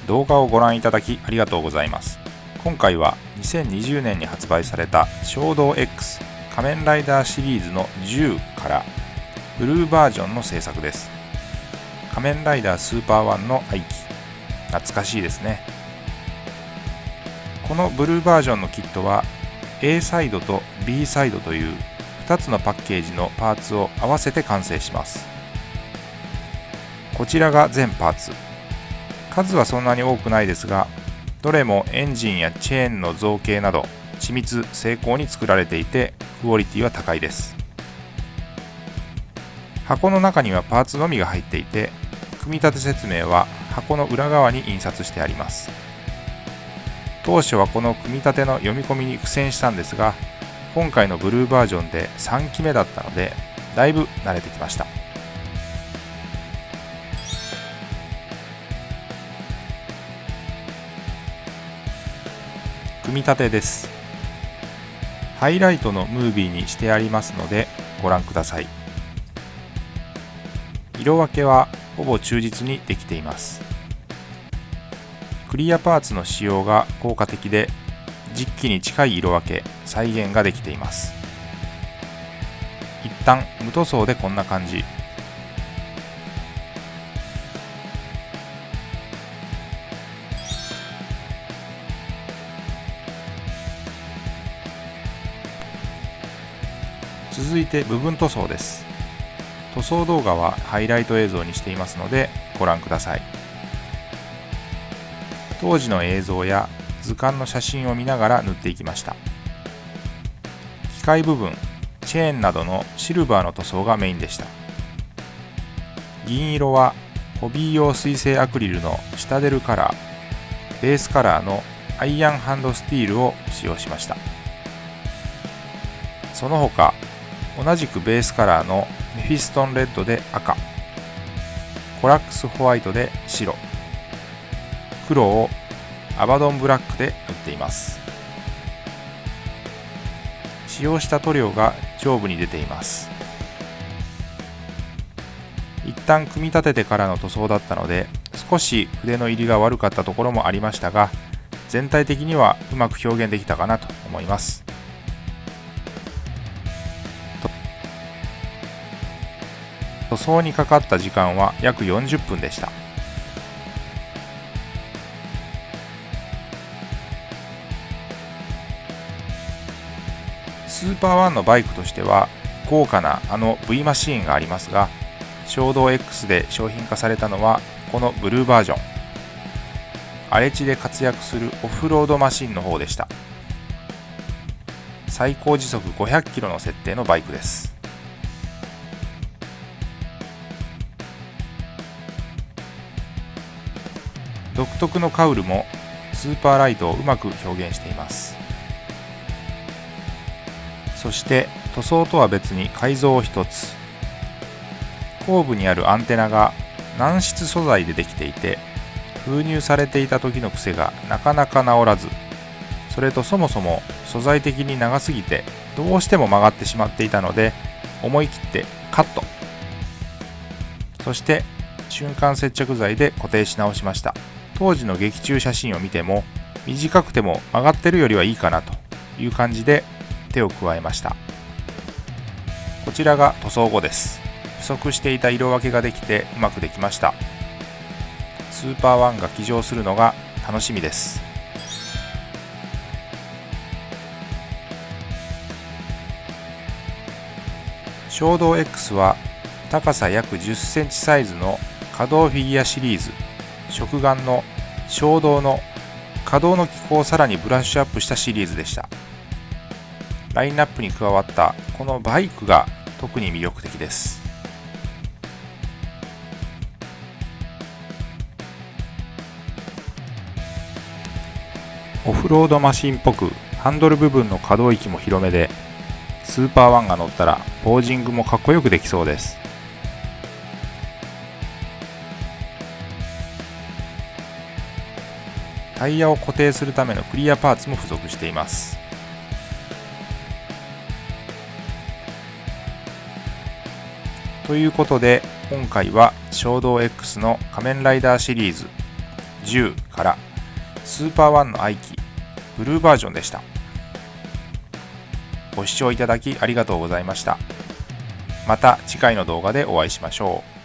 動画をご覧いただきありがとうございます。今回は2020年に発売された衝動 X 仮面ライダーシリーズの10からブルーバージョンの制作です。仮面ライダースーパーワンの愛機、懐かしいですね。このブルーバージョンのキットは A サイドと B サイドという2つのパッケージのパーツを合わせて完成します。こちらが全パーツ。数はそんなに多くないですが、どれもエンジンやチェーンの造形など緻密精巧に作られていてクオリティは高いです。箱の中にはパーツのみが入っていて、組み立て説明は箱の裏側に印刷してあります。当初はこの組み立ての読み込みに苦戦したんですが、今回のブルーバージョンで3期目だったのでだいぶ慣れてきました。組み立てです。ハイライトのムービーにしてありますのでご覧ください。色分けはほぼ忠実にできています。クリアパーツの使用が効果的で、実機に近い色分け、再現ができています。一旦無塗装でこんな感じ。続いて部分塗装です。塗装動画はハイライト映像にしていますのでご覧ください。当時の映像や図鑑の写真を見ながら塗っていきました。機械部分、チェーンなどのシルバーの塗装がメインでした。銀色はホビー用水性アクリルのシタデルカラー、ベースカラーのアイアンハンドスティールを使用しました。その他、同じくベースカラーのメフィストンレッドで赤、コラックスホワイトで白、黒をアバドンブラックで塗っています。使用した塗料が上部に出ています。一旦組み立ててからの塗装だったので、少し筆の入りが悪かったところもありましたが、全体的にはうまく表現できたかなと思います。塗装にかかった時間は約40分でした。スーパーワンのバイクとしては高価なV マシーンがありますが、衝動 X で商品化されたのはこのブルーバージョン。荒れ地で活躍するオフロードマシンの方でした。最高時速500キロの設定のバイクです。独特のカウルもスーパーライトをうまく表現しています。そして塗装とは別に改造を一つ。後部にあるアンテナが軟質素材でできていて、封入されていた時の癖がなかなか治らず、それとそもそも素材的に長すぎてどうしても曲がってしまっていたので、思い切ってカット。そして瞬間接着剤で固定し直しました。当時の劇中写真を見ても、短くても曲がってるよりはいいかなという感じで手を加えました。こちらが塗装後です。不足していた色分けができてうまくできました。スーパーワンが騎乗するのが楽しみです。衝動 X は高さ約10センチサイズの可動フィギュアシリーズ、食玩の衝動の可動の機構をさらにブラッシュアップしたシリーズでした。ラインナップに加わったこのバイクが特に魅力的です。オフロードマシンっぽくハンドル部分の可動域も広めで、スーパーワンが乗ったらポージングもかっこよくできそうです。タイヤを固定するためのクリアパーツも付属しています。ということで今回は衝動 X の仮面ライダーシリーズ10からスーパーワンの愛機ブルーバージョンでした。ご視聴いただきありがとうございました。また次回の動画でお会いしましょう。